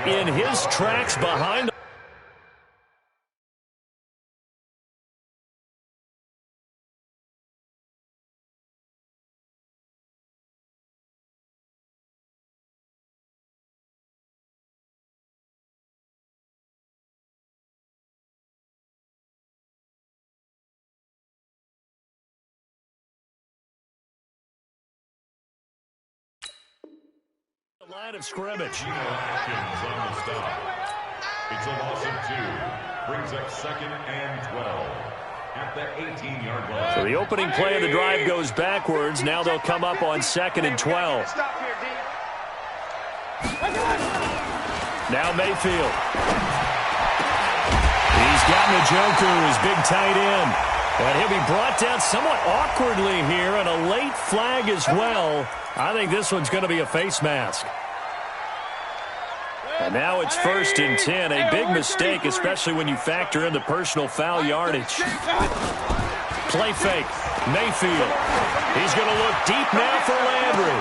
in his tracks behind. Line of scrimmage. It's a loss of 2. Brings up 2nd and 12 at the 18-yard line. So the opening play of the drive goes backwards. Now they'll come up on 2nd and 12. Now Mayfield. He's got Njoku, his big tight end. And he'll be brought down somewhat awkwardly here, and a late flag as well. I think this one's going to be a face mask. And now it's 1st and 10. A big mistake, especially when you factor in the personal foul yardage. Play fake. Mayfield. He's going to look deep now for Landry.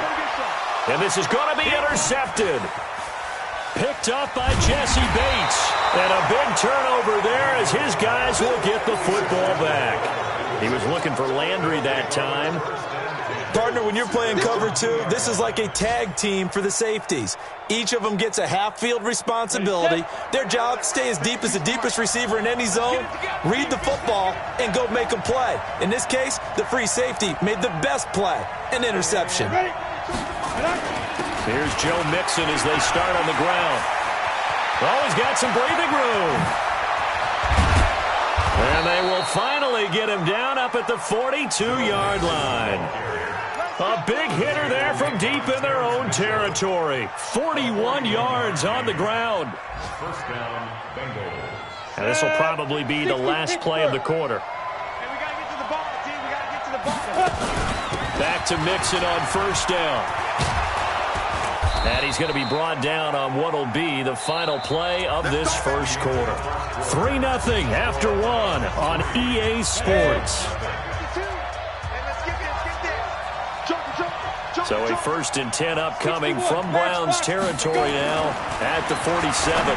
And this is going to be intercepted. Picked up by Jesse Bates. And a big turnover there as his guys will get the football back. He was looking for Landry that time. Partner, when you're playing cover 2, this is like a tag team for the safeties. Each of them gets a half-field responsibility. Their job, stay as deep as the deepest receiver in any zone, read the football, and go make a play. In this case, the free safety made the best play, an interception. Here's Joe Mixon as they start on the ground. Oh, he's got some breathing room. And they will finally get him down up at the 42-yard line. A big hitter there from deep in their own territory. 41 yards on the ground. First down, Bengals. And this will probably be the last play of the quarter. Hey, we got to get to the ball, team. We got to get to the ball. Back to Mixon on 1st down. And he's going to be brought down on what will be the final play of this first quarter. 3-0 after 1 on EA Sports. So a 1st and 10 upcoming from Browns territory now at the 47.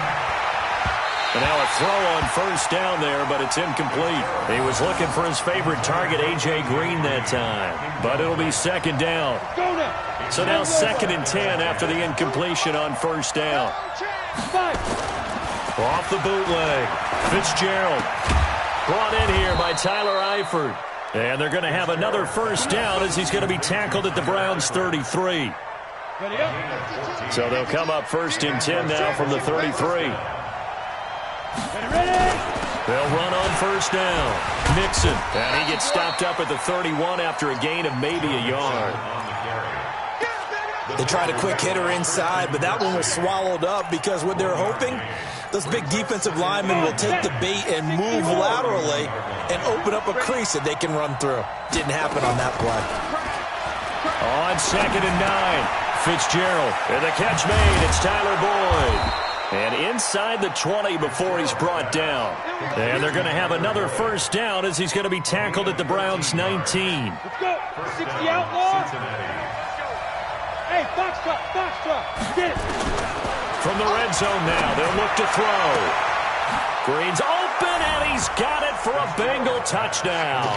And now a throw on 1st down there, but it's incomplete. He was looking for his favorite target, A.J. Green, that time. But it'll be 2nd down. So now 2nd and 10 after the incompletion on 1st down. Off the bootleg. Fitzgerald brought in here by Tyler Eifert. And they're going to have another 1st down as he's going to be tackled at the Browns' 33. So they'll come up 1st and 10 now from the 33. They'll run on 1st down. Mixon. And he gets stopped up at the 31 after a gain of maybe a yard. They tried a quick hitter inside, but that one was swallowed up because what they're hoping, those big defensive linemen will take the bait and move laterally and open up a crease that they can run through. Didn't happen on that play. On 2nd and 9, Fitzgerald. And the catch made. It's Tyler Boyd. And inside the 20 before he's brought down. And they're going to have another 1st down as he's going to be tackled at the Browns' 19. Let's go. 60 outlaw. Hey, box truck. Get it. From the red zone now, they'll look to throw. Green's open, and he's got it for a Bengal touchdown.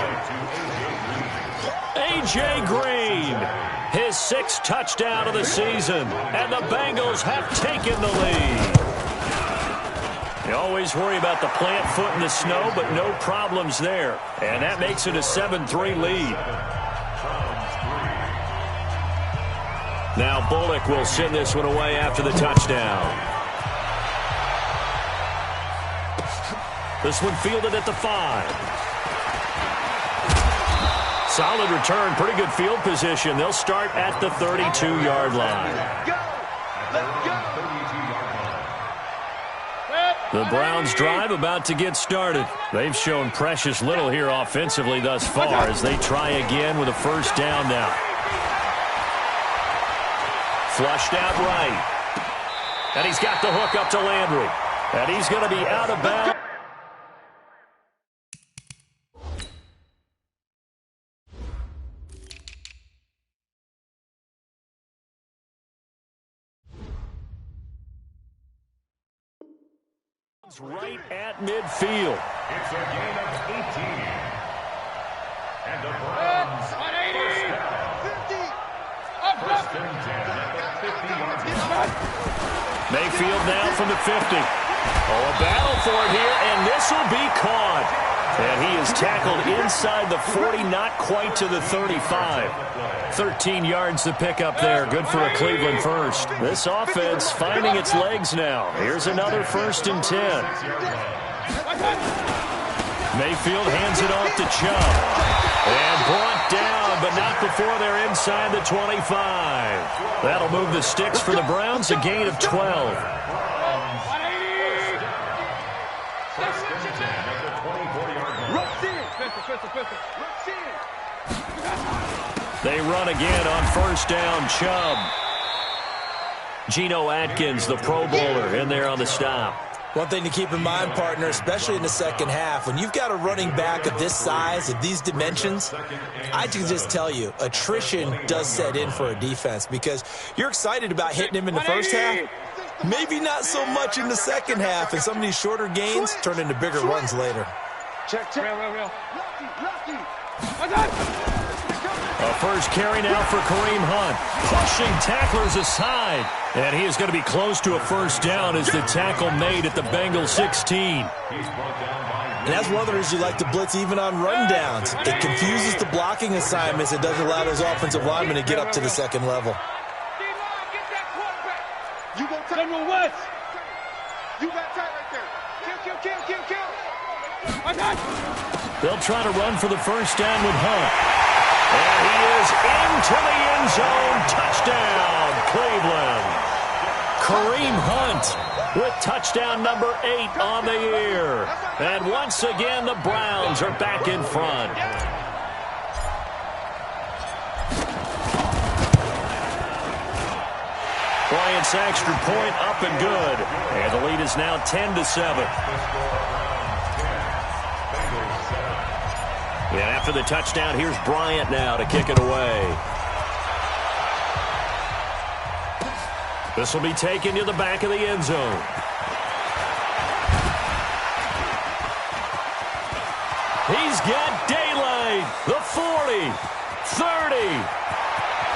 A.J. Green, his 6th touchdown of the season, and the Bengals have taken the lead. You always worry about the plant foot in the snow, but no problems there. And that makes it a 7-3 lead. Now Bullock will send this one away after the touchdown. This one fielded at the 5. Solid return, pretty good field position. They'll start at the 32-yard line. The Browns drive about to get started. They've shown precious little here offensively thus far as they try again with a 1st down now. Flushed out right. And he's got the hook up to Landry. And he's going to be out of bounds. Right at midfield. It's a gain of 18. And the Browns first down. First and 10 at the 50-yard line. Mayfield now from the 50. Oh, a battle for it here, and this will be caught. And he is tackled inside the 40, not quite to the 35. 13 yards to pick up there. Good for a Cleveland first. This offense finding its legs now. Here's another 1st and 10. Mayfield hands it off to Chubb. And brought down, but not before they're inside the 25. That'll move the sticks for the Browns, a gain of 12. They run again on 1st down. Chubb. Geno Atkins, the Pro Bowler, in there on the stop. One thing to keep in mind, partner, especially in the second half, when you've got a running back of this size, of these dimensions, I can just tell you, attrition does set in for a defense because you're excited about hitting him in the first half. Maybe not so much in the second half, and some of these shorter gains turn into bigger runs later. Check. Real. A first carry now for Kareem Hunt. Pushing tacklers aside. And he is going to be close to a 1st down as the tackle made at the Bengals 16. And that's one of the reasons you like to blitz even on rundowns. It confuses the blocking assignments. It doesn't allow those offensive linemen to get up to the second level. You go tight. What? You got tight right there. Kill. They'll try to run for the 1st down with Hunt. And he is into the end zone. Touchdown, Cleveland. Kareem Hunt with touchdown number 8 on the year. And once again, the Browns are back in front. Bryant's extra point up and good. And the lead is now 10-7. And after the touchdown, here's Bryant now to kick it away. This will be taken to the back of the end zone. He's got daylight. The 40, 30,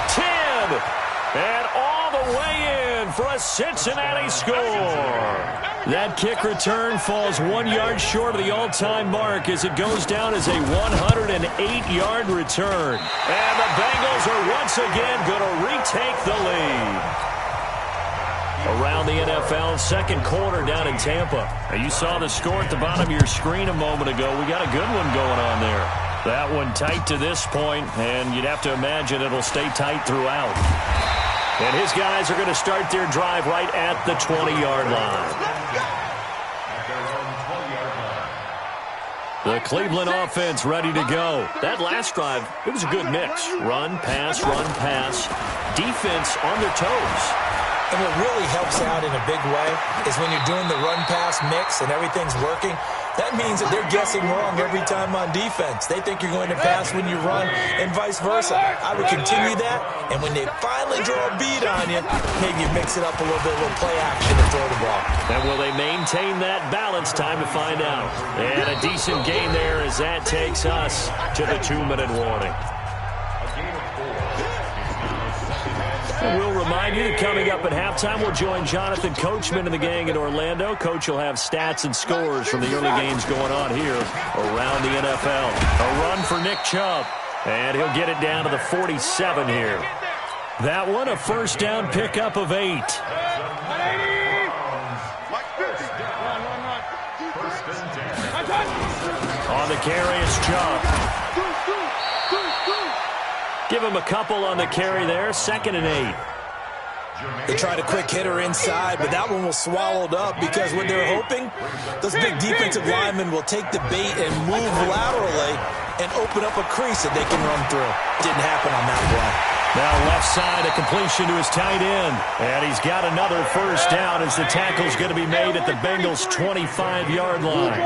10, and all the way in for a Cincinnati score. That kick return falls 1 yard short of the all-time mark as it goes down as a 108-yard return. And the Bengals are once again going to retake the lead. Around the NFL, second quarter down in Tampa. Now, you saw the score at the bottom of your screen a moment ago. We got a good one going on there. That one tight to this point, and you'd have to imagine it'll stay tight throughout. And his guys are going to start their drive right at the 20-yard line. The Cleveland offense ready to go. That last drive, it was a good mix. Run, pass, defense on their toes. And what really helps out in a big way is when you're doing the run-pass mix and everything's working, that means that they're guessing wrong every time on defense. They think you're going to pass when you run and vice versa. I would continue that, and when they finally draw a beat on you, maybe you mix it up a little bit, a little play action to throw the ball. And will they maintain that balance? Time to find out. And a decent gain there as that takes us to the 2-minute warning. And we'll remind you that coming up at halftime, we'll join Jonathan Coachman and the gang in Orlando. Coach will have stats and scores from the early games going on here around the NFL. A run for Nick Chubb, and he'll get it down to the 47 here. That one, a 1st down pickup of 8. On the carry is Chubb. Give him a couple on the carry there. 2nd and 8. They tried a quick hitter inside, but that one was swallowed up because what they're hoping, those big defensive linemen will take the bait and move laterally and open up a crease that they can run through. Didn't happen on that play. Now left side, a completion to his tight end. And he's got another 1st down as the tackle's going to be made at the Bengals' 25-yard line.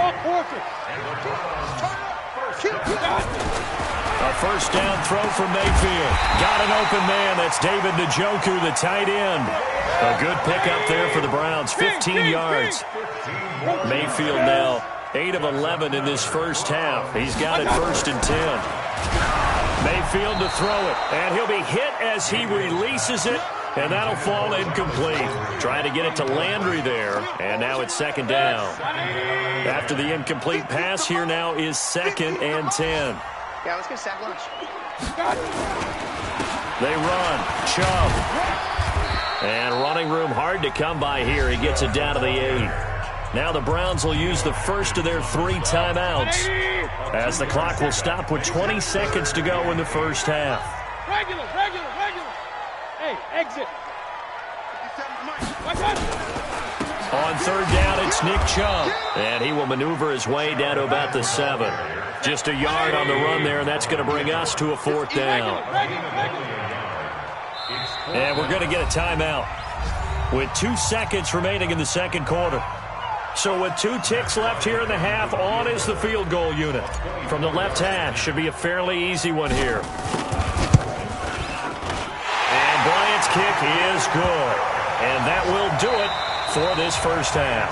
A first down throw for Mayfield. Got an open man. That's David Njoku, the tight end. A good pickup there for the Browns. 15 yards. Mayfield now 8 of 11 in this first half. He's got it 1st and 10. Mayfield to throw it. And he'll be hit as he releases it. And that'll fall incomplete. Trying to get it to Landry there. And now it's 2nd down. After the incomplete pass, here now is 2nd and 10. Yeah, let's get sack lunch. They run. Chubb. And running room hard to come by here. He gets it down to the 8. Now the Browns will use the first of their 3 timeouts as the clock will stop with 20 seconds to go in the first half. Regular. Hey, exit. On 3rd down, it's Nick Chubb. And he will maneuver his way down to about the 7. Just a yard on the run there, and that's going to bring us to a 4th down. And we're going to get a timeout with 2 seconds remaining in the 2nd quarter. So with 2 ticks left here in the half, on is the field goal unit. From the left hash, should be a fairly easy one here. And Bryant's kick is good. And that will do it for this first half.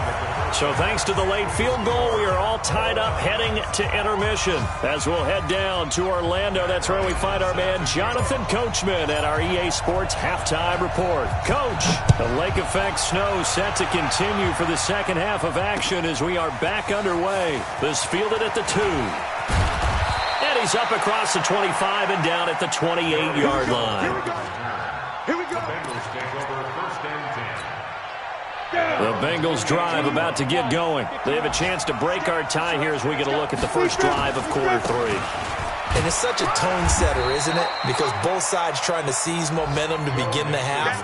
So thanks to the late field goal, we are all tied up heading to intermission. As we'll head down to Orlando, that's where we find our man Jonathan Coachman at our EA Sports Halftime Report. Coach, the lake effect snow set to continue for the second half of action as we are back underway. This fielded at the 2. And he's up across the 25 and down at the 28-yard line. Here we go. Bengals take over 1st and 10. The Bengals drive about to get going. They have a chance to break our tie here as we get a look at the first drive of quarter 3. And it's such a tone setter, isn't it? Because both sides trying to seize momentum to begin the half.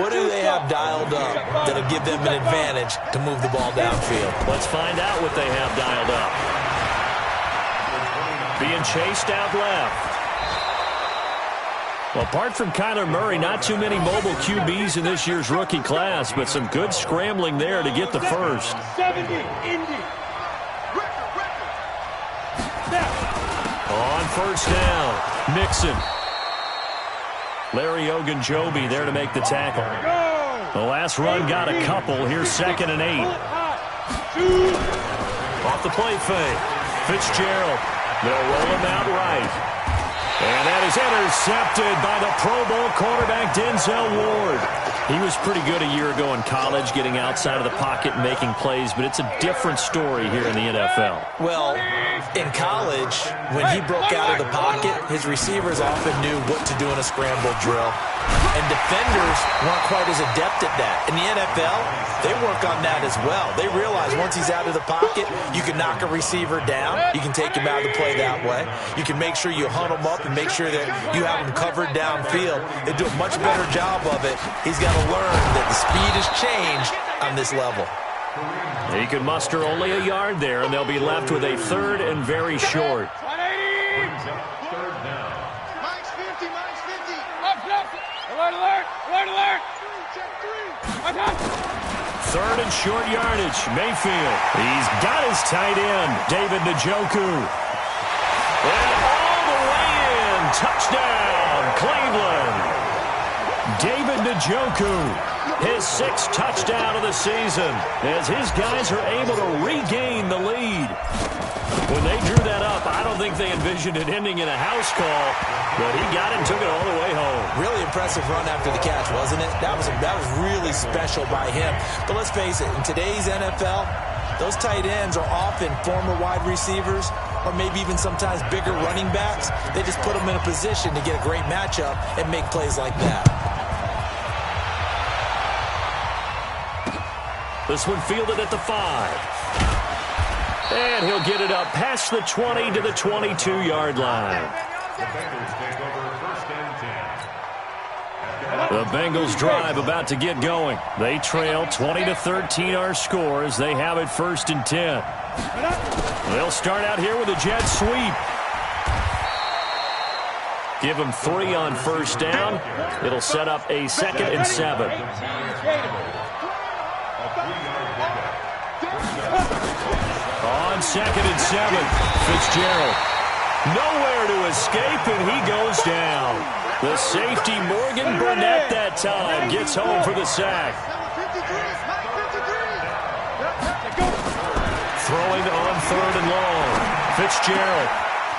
What do they have dialed up that'll give them an advantage to move the ball downfield? Let's find out what they have dialed up. Being chased out left. Well, apart from Kyler Murray, not too many mobile QBs in this year's rookie class, but some good scrambling there to get the first. 70, Indy. On 1st down, Mixon. Larry Ogunjobi there to make the tackle. The last run got a couple. Here's 2nd and 8. Off the play fake. Fitzgerald. They'll roll him out right. And that is intercepted by the Pro Bowl quarterback Denzel Ward. He was pretty good a year ago in college, getting outside of the pocket and making plays, but it's a different story here in the NFL. Well, in college, when he broke out of the pocket, his receivers often knew what to do in a scramble drill. And defenders weren't quite as adept at that. In the NFL, they work on that as well. They realize once he's out of the pocket, you can knock a receiver down. You can take him out of the play that way. You can make sure you hunt him up and make sure that you have him covered downfield. They do a much better job of it. He's got to learn that the speed has changed on this level. He could muster only a yard there, and they'll be left with a 3rd and very short. Alert! 3rd and short yardage. Mayfield. He's got his tight end, David Njoku. And all the way in. Touchdown, Cleveland. David Njoku, his 6th touchdown of the season, as his guys are able to regain the lead. When they drew that up, I don't think they envisioned it ending in a house call, but he got it and took it all the way home. Really impressive run after the catch, wasn't it? That was really special by him. But let's face it, in today's NFL, those tight ends are often former wide receivers or maybe even sometimes bigger running backs. They just put them in a position to get a great matchup and make plays like that. This one fielded at the 5. And he'll get it up past the 20 to the 22-yard line. The Bengals take over 1st and 10. The Bengals drive about to get going. They trail 20-13 our score as they have it 1st and 10. They'll start out here with a jet sweep. Give them 3 on 1st down. It'll set up a 2nd and 7. On 2nd and 7, Fitzgerald. Nowhere to escape, and he goes down. The safety, Morgan Burnett, that time gets home for the sack. Throwing on 3rd and long. Fitzgerald.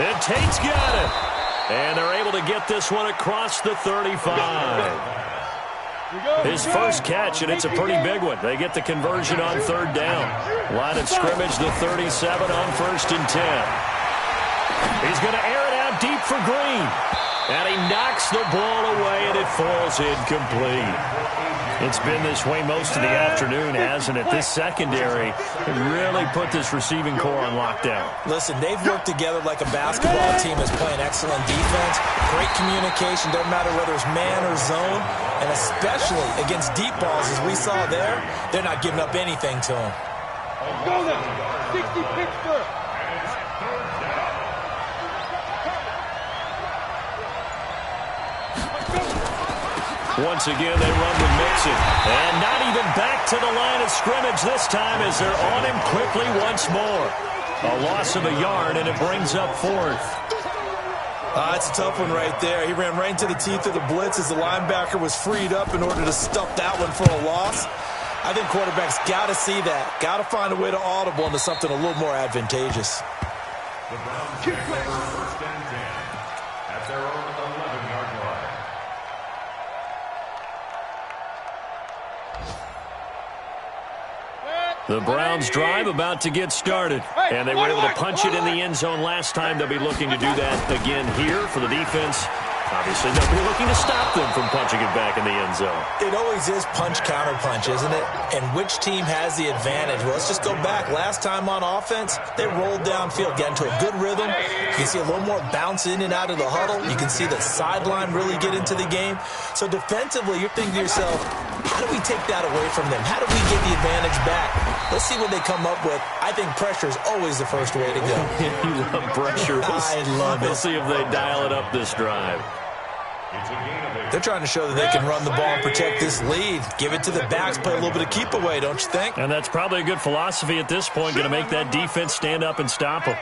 And Tate's got it. And they're able to get this one across the 35. His first catch, and it's a pretty big one. They get the conversion on 3rd down. Line of scrimmage, the 37 on 1st and 10. He's going to air it out deep for Green. And he knocks the ball away, and it falls incomplete. It's been this way most of the afternoon, hasn't it? This secondary really put this receiving core on lockdown. Listen, they've worked together like a basketball team that's playing excellent defense. Great communication, doesn't matter whether it's man or zone. And especially against deep balls, as we saw there, they're not giving up anything to them. Go now. 60 Pittsburgh. Once again, they run with Mixon. And not even back to the line of scrimmage this time as they're on him quickly once more. A loss of a yard, and it brings up 4th. It's a tough one right there. He ran right into the teeth of the blitz as the linebacker was freed up in order to stuff that one for a loss. I think quarterbacks got to see that. Got to find a way to audible into something a little more advantageous. The Browns take over 1st and 10 at their own 11-yard line. The Browns drive about to get started. And they were able to punch it in the end zone last time. They'll be looking to do that again here for the defense. Obviously, they'll be looking to stop them from punching it back in the end zone. It always is punch-counter-punch, isn't it? And which team has the advantage? Well, let's just go back. Last time on offense, they rolled downfield, got into a good rhythm. You can see a little more bounce in and out of the huddle. You can see the sideline really get into the game. So defensively, you're thinking to yourself, how do we take that away from them? How do we get the advantage back? Let's see what they come up with. I think pressure is always the first way to go. You love pressure. I love it. We'll see if they dial it up this drive. They're trying to show that they can run the ball and protect this lead. Give it to the backs, play a little bit of keep away, don't you think? And that's probably a good philosophy at this point, going to make that defense stand up and stop them.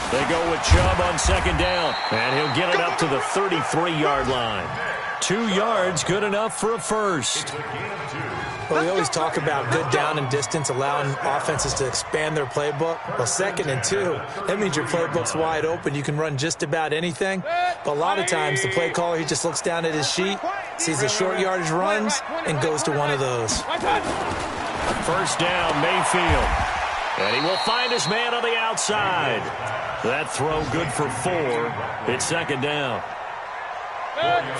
They go with Chubb on 2nd down, and he'll get it up to the 33-yard line. 2 yards, good enough for a first. Well, we always talk about good down and distance, allowing offenses to expand their playbook. Well, 2nd and 2, that means your playbook's wide open. You can run just about anything. But a lot of times, the play caller, he just looks down at his sheet, sees the short yardage runs, and goes to one of those. First down, Mayfield. And he will find his man on the outside. That throw good for 4. It's 2nd down.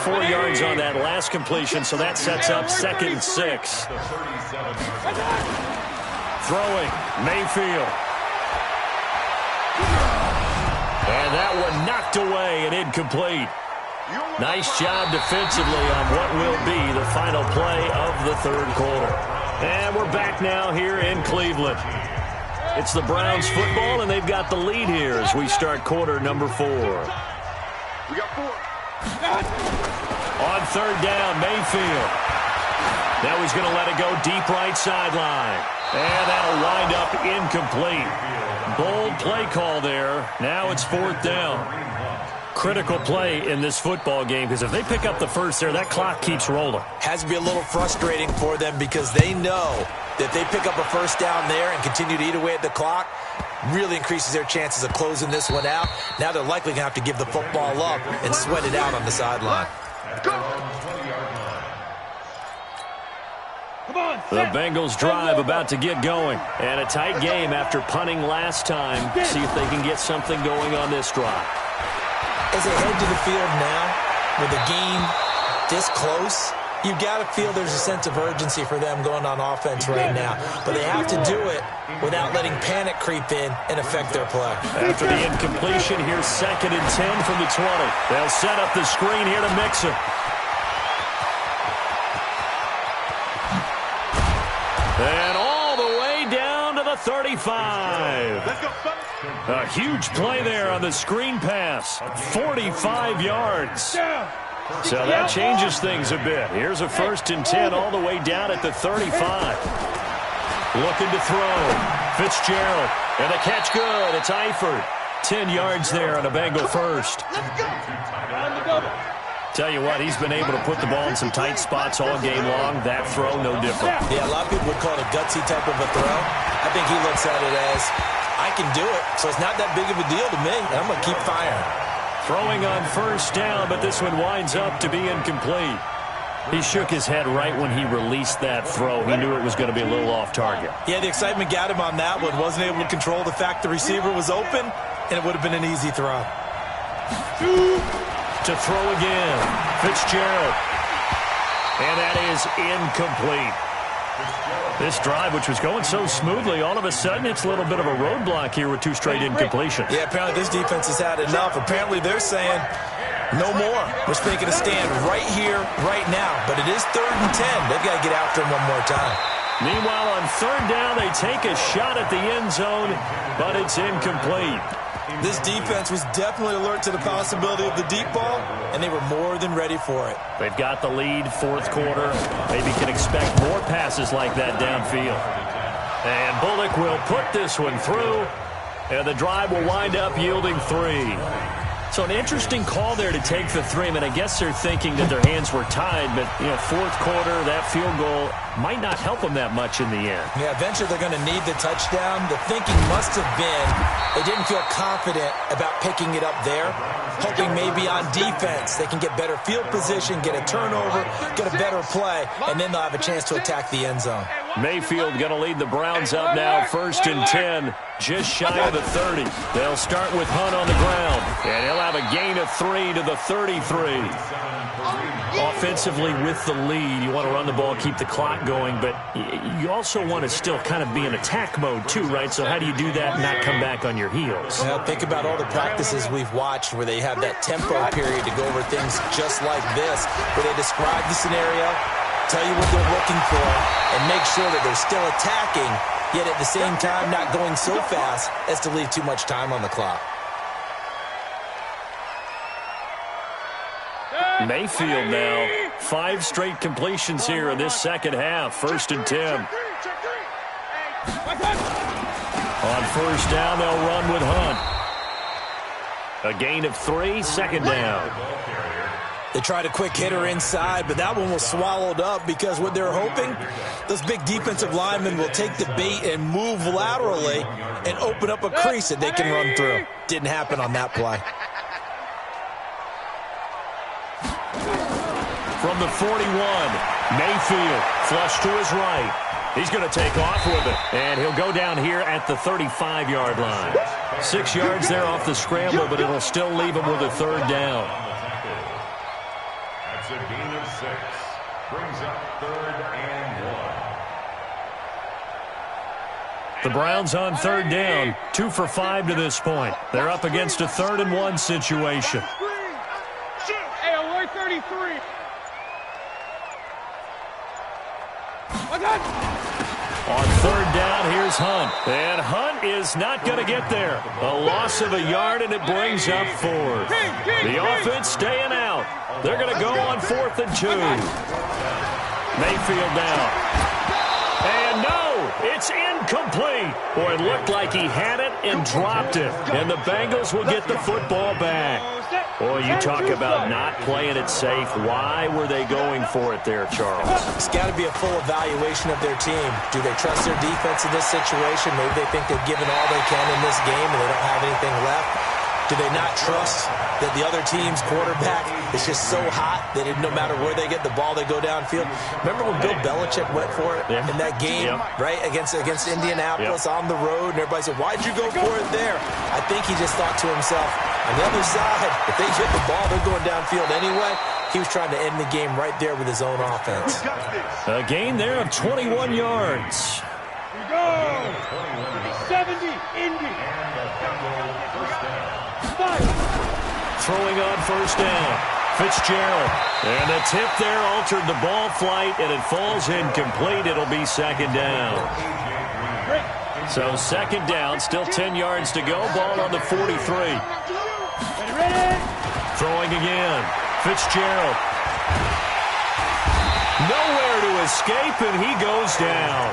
4 yards on that last completion, so that sets up 2nd and 6. Throwing, Mayfield. And that one knocked away and incomplete. Nice job defensively on what will be the final play of the 3rd quarter. And we're back now here in Cleveland. It's the Browns football, and they've got the lead here as we start quarter number 4. We got 4. On 3rd down, Mayfield. Now he's going to let it go deep right sideline. And that'll wind up incomplete. Bold play call there. Now it's 4th down. Critical play in this football game, because if they pick up the first there, that clock keeps rolling. Has to be a little frustrating for them because they know that they pick up a first down there and continue to eat away at the clock, really increases their chances of closing this one out. Now they're likely going to have to give the football up and sweat it out on the sideline. The Bengals drive about to get going. And a tight game after punting last time. See if they can get something going on this drive. As they head to the field now, with the game this close, you've got to feel there's a sense of urgency for them going on offense right now. But they have to do it without letting panic creep in and affect their play. After the incompletion, here's 2nd and 10 from the 20. They'll set up the screen here to Mixon. And all the way down to the 35. Let's go, fellas. A huge play there on the screen pass. 45 yards. So that changes things a bit. Here's a 1st and 10 all the way down at the 35. Looking to throw. Fitzgerald. And the catch good. It's Eifert. 10 yards there on a Bengal first. Tell you what, he's been able to put the ball in some tight spots all game long. That throw, no different. Yeah, a lot of people would call it a gutsy type of a throw. I think he looks at it as, I can do it, so it's not that big of a deal to me, and I'm going to keep firing. Throwing on first down, but this one winds up to be incomplete. He shook his head right when he released that throw. He knew it was going to be a little off target. Yeah, the excitement got him on that one. Wasn't able to control the fact the receiver was open, and it would have been an easy throw. To throw again, Fitzgerald. And that is incomplete. This drive, which was going so smoothly, all of a sudden it's a little bit of a roadblock here with 2 straight incompletions. Yeah, apparently this defense has had enough. Apparently they're saying, no more. We're making a stand right here, right now. But it is 3rd and 10. They've got to get after him one more time. Meanwhile, on 3rd down, they take a shot at the end zone, but it's incomplete. This defense was definitely alert to the possibility of the deep ball, and they were more than ready for it. They've got the lead, 4th quarter. Maybe can expect more passes like that downfield. And Bullock will put this one through, and the drive will wind up yielding 3. So an interesting call there to take the 3. I mean, I guess they're thinking that their hands were tied, but, 4th quarter, that field goal might not help them that much in the end. Yeah, eventually they're going to need the touchdown. The thinking must have been they didn't feel confident about picking it up there, hoping maybe on defense they can get better field position, get a turnover, get a better play, and then they'll have a chance to attack the end zone. Mayfield going to lead the Browns up now, 1st and 10, just shy of the 30. They'll start with Hunt on the ground, and he'll have a gain of 3 to the 33. Offensively with the lead, you want to run the ball, keep the clock going, but you also want to still kind of be in attack mode too, right? So how do you do that and not come back on your heels? Now, think about all the practices we've watched where they have that tempo period to go over things just like this, where they describe the scenario, tell you what they're looking for, and make sure that they're still attacking, yet at the same time not going so fast as to leave too much time on the clock. Mayfield now, 5 straight completions here in this second half, 1st and 10. On 1st down, they'll run with Hunt. A gain of 3, 2nd down. They tried a quick hitter inside, but that one was swallowed up because what they're hoping, those big defensive linemen will take the bait and move laterally and open up a crease that they can run through. Didn't happen on that play. From the 41, Mayfield flush to his right. He's going to take off with it, and he'll go down here at the 35-yard line. 6 yards there off the scramble, but it'll still leave him with a 3rd down. That's a gain of 6. Brings up 3rd and 1. The Browns on 3rd down, 2 for 5 to this point. They're up against a 3rd and 1 situation. Hey, alert 33. On 3rd down, here's Hunt. And Hunt is not going to get there. A loss of a yard, and it brings up 4th. The offense staying out. They're going to go on 4th and 2. Mayfield now. And no, it's incomplete. Boy, it looked like he had it and dropped it. And the Bengals will get the football back. Boy, you talk about not playing it safe. Why were they going for it there, Charles? It's got to be a full evaluation of their team. Do they trust their defense in this situation? Maybe they think they've given all they can in this game and they don't have anything left. Do they not trust that the other team's quarterback is just so hot that no matter where they get the ball, they go downfield? Remember when Bill Belichick went for it in that game, right, against Indianapolis on the road, and everybody said, why'd you go for it there? I think he just thought to himself, on the other side, if they hit the ball, they're going downfield anyway. He was trying to end the game right there with his own offense. A gain there of 21 yards. We go. 70, Indy. Throwing on 1st down. Fitzgerald. And the tip there altered the ball flight, and it falls incomplete. It'll be 2nd down. So 2nd down, still 10 yards to go. Ball on the 43. Throwing again. Fitzgerald. Nowhere to escape, and he goes down.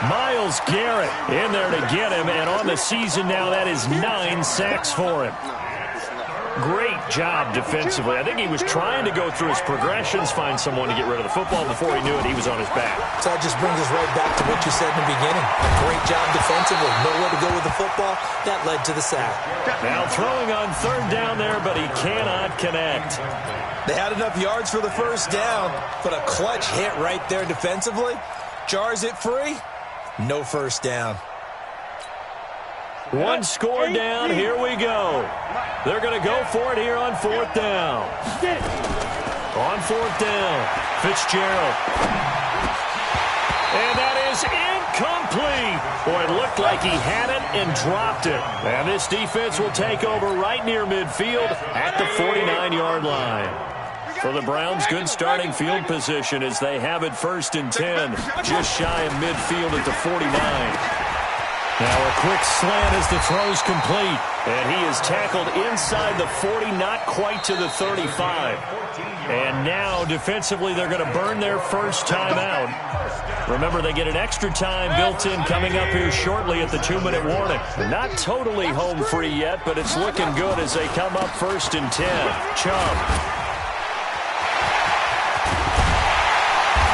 Myles Garrett in there to get him, and on the season now, that is 9 sacks for him. Great job defensively. I think he was trying to go through his progressions, find someone to get rid of the football. Before he knew it, he was on his back. So that just brings us right back to what you said in the beginning. A great job defensively. Nowhere to go with the football. That led to the sack. Now throwing on third down there, but he cannot connect. They had enough yards for the first down, but a clutch hit right there defensively. Jars it free. No first down. One score down. Here we go. They're going to go for it here on fourth down. On fourth down, Fitzgerald. And that is incomplete. Boy, it looked like he had it and dropped it. And this defense will take over right near midfield at the 49-yard line. For the Browns, good starting field position as they have it 1st and 10, just shy of midfield at the 49. Now a quick slant as the throw's complete. And he is tackled inside the 40, not quite to the 35. And now defensively they're going to burn their first timeout. Remember, they get an extra time built in coming up here shortly at the 2-minute warning. Not totally home free yet, but it's looking good as they come up 1st and 10. Chubb.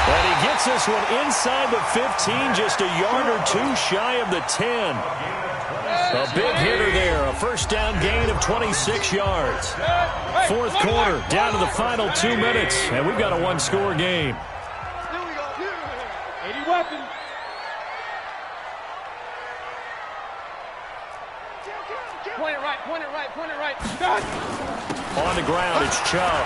And he gets this one inside the 15, just a yard or two shy of the 10. A big hitter there, a first down gain of 26 yards. Fourth quarter, down to the final 2 minutes, and we've got a one-score game. 80 weapons. Point it right, point it right, point it right. On the ground, it's Chubb.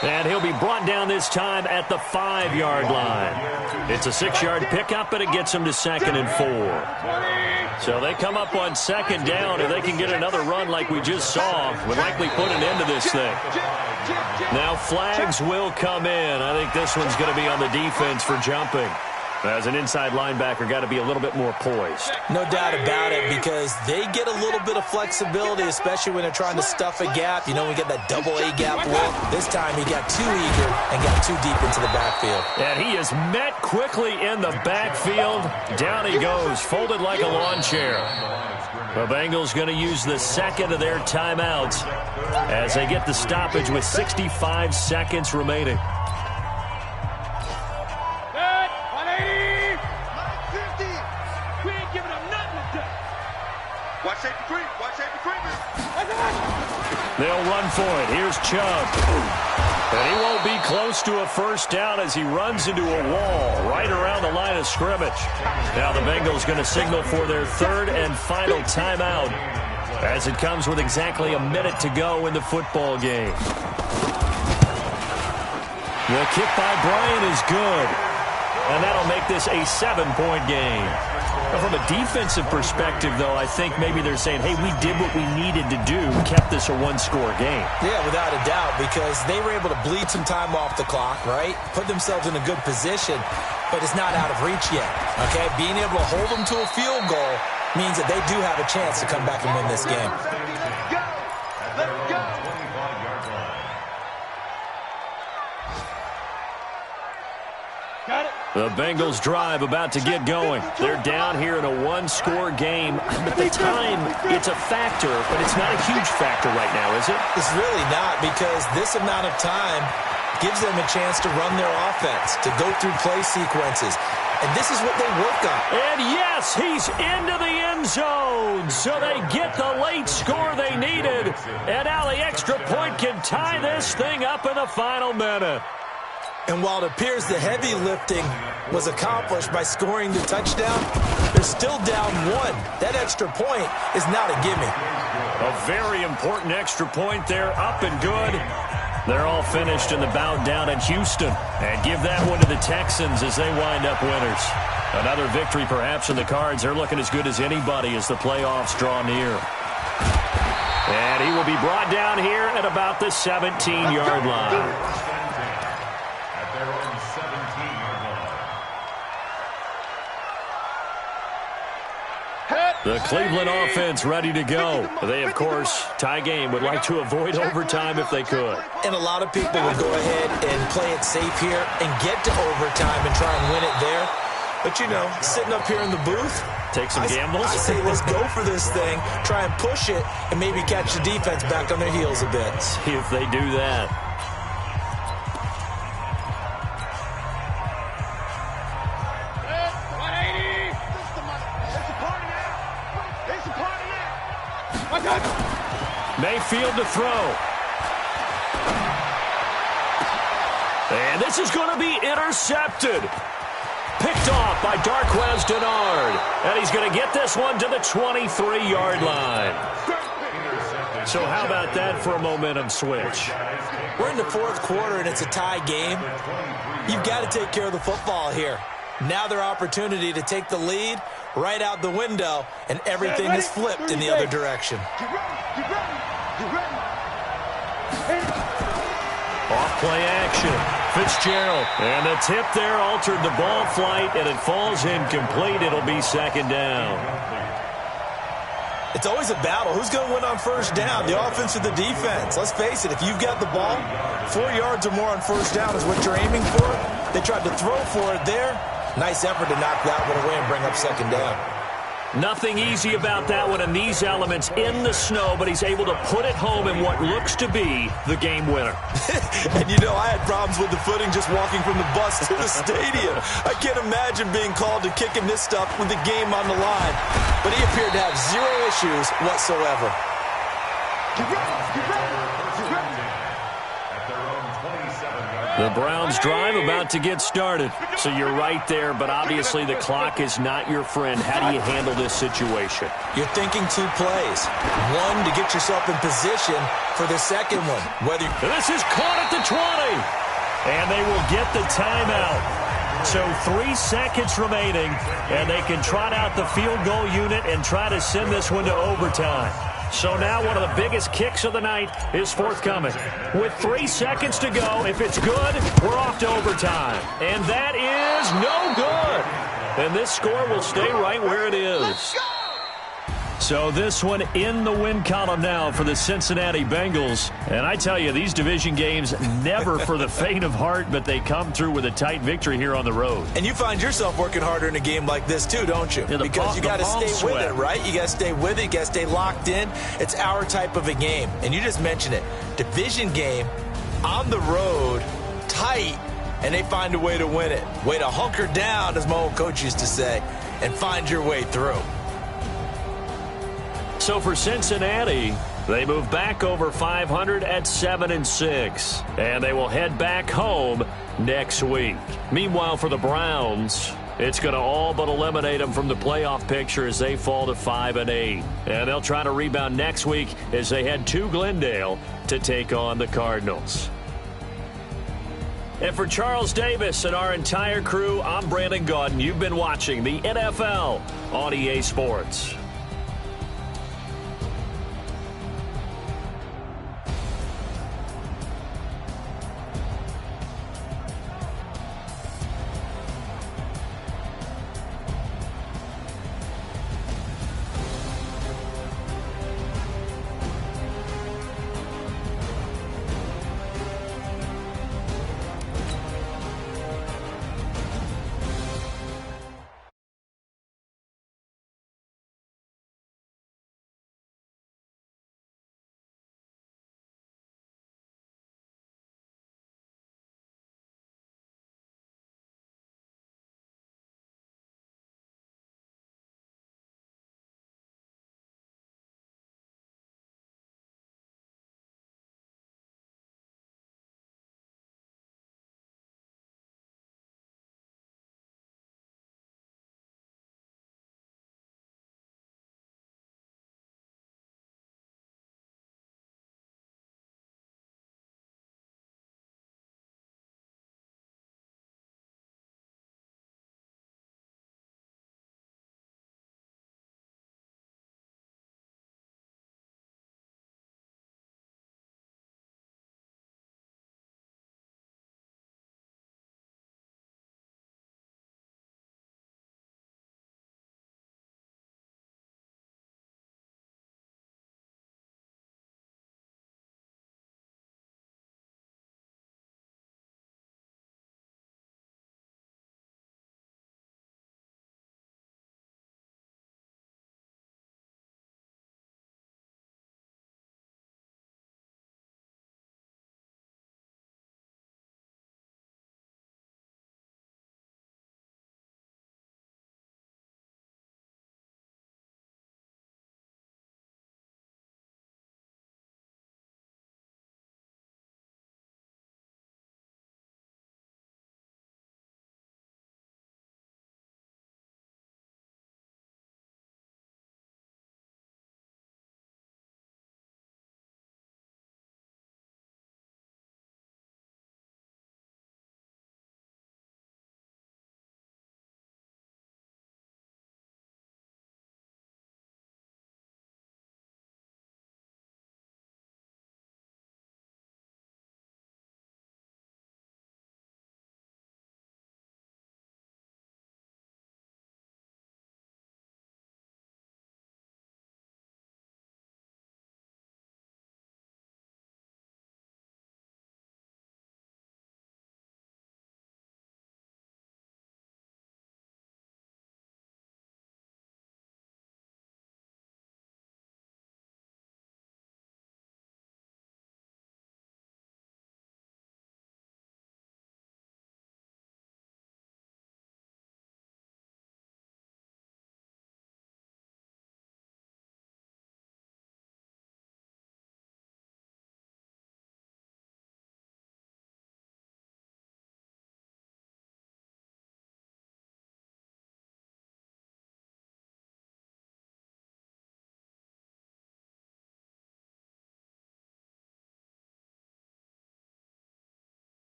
And he'll be brought down this time at the 5-yard line. It's a 6-yard pickup, but it gets him to 2nd and 4. So they come up on 2nd down, and they can get another run like we just saw. Would likely put an end to this thing. Now flags will come in. I think this one's going to be on the defense for jumping. As an inside linebacker, got to be a little bit more poised. No doubt about it, because they get a little bit of flexibility, especially when they're trying to stuff a gap. You know, we get that double A gap look. This time he got too eager and got too deep into the backfield. And he is met quickly in the backfield. Down he goes, folded like a lawn chair. The Bengals going to use the second of their timeouts as they get the stoppage with 65 seconds remaining. They'll run for it. Here's Chubb. And he won't be close to a first down as he runs into a wall right around the line of scrimmage. Now the Bengals going to signal for their third and final timeout as it comes with exactly a minute to go in the football game. The kick by Bryant is good. And that'll make this a 7-point game. From a defensive perspective, though, I think maybe they're saying, hey, we did what we needed to do, kept this a one-score game. Yeah, without a doubt, because they were able to bleed some time off the clock, right? Put themselves in a good position, but it's not out of reach yet, okay? Being able to hold them to a field goal means that they do have a chance to come back and win this game. The Bengals drive about to get going. They're down here in a one-score game. At the time, it's a factor, but it's not a huge factor right now, is it? It's really not, because this amount of time gives them a chance to run their offense, to go through play sequences. And this is what they work on. And yes, he's into the end zone. So they get the late score they needed. And now the extra point can tie this thing up in the final minute. And while it appears the heavy lifting was accomplished by scoring the touchdown, they're still down 1. That extra point is not a gimme. A very important extra point there, up and good. They're all finished in the bout down in Houston. And give that one to the Texans as they wind up winners. Another victory perhaps in the cards. They're looking as good as anybody as the playoffs draw near. And he will be brought down here at about the 17-yard line. The Cleveland offense ready to go. They, of course, tie game, would like to avoid overtime if they could. And a lot of people will go ahead and play it safe here and get to overtime and try and win it there. But, you know, sitting up here in the booth, take some gambles. I say let's go for this thing, try and push it, and maybe catch the defense back on their heels a bit. See if they do that. Mayfield to throw. And this is going to be intercepted. Picked off by Darquez Denard. And he's going to get this one to the 23-yard line. So how about that for a momentum switch? We're in the fourth quarter, and it's a tie game. You've got to take care of the football here. Now their opportunity to take the lead right out the window, and everything is flipped in the other direction. Off play action. Fitzgerald. And the tip there altered the ball flight, and it falls incomplete. It'll be second down. It's always a battle. Who's going to win on first down, the offense or the defense? Let's face it, if you've got the ball, 4 yards or more on first down is what you're aiming for. They tried to throw for it there. Nice effort to knock that one away and bring up second down. Nothing easy about that one, and these elements in the snow, but he's able to put it home in what looks to be the game winner. And, you know, I had problems with the footing just walking from the bus to the stadium. I can't imagine being called to kicking this stuff with the game on the line. But he appeared to have zero issues whatsoever. The Browns drive about to get started. So you're right there, but obviously the clock is not your friend. How do you handle this situation? You're thinking 2 plays. One, to get yourself in position for the second one. This is caught at the 20. And they will get the timeout. So 3 seconds remaining, and they can trot out the field goal unit and try to send this one to overtime. So now one of the biggest kicks of the night is forthcoming. With 3 seconds to go, if it's good, we're off to overtime. And that is no good. And this score will stay right where it is. So this one in the win column now for the Cincinnati Bengals. And I tell you, these division games never for the faint of heart, but they come through with a tight victory here on the road. And you find yourself working harder in a game like this too, don't you? Because you got to stay with it, right? You got to stay with it. You got to stay locked in. It's our type of a game. And you just mentioned it. Division game, on the road, tight, and they find a way to win it. Way to hunker down, as my old coach used to say, and find your way through. So for Cincinnati, they move back over 500 at 7-6, and they will head back home next week. Meanwhile, for the Browns, it's going to all but eliminate them from the playoff picture as they fall to 5-8. And they'll try to rebound next week as they head to Glendale to take on the Cardinals. And for Charles Davis and our entire crew, I'm Brandon Gaudin. You've been watching the NFL on EA Sports.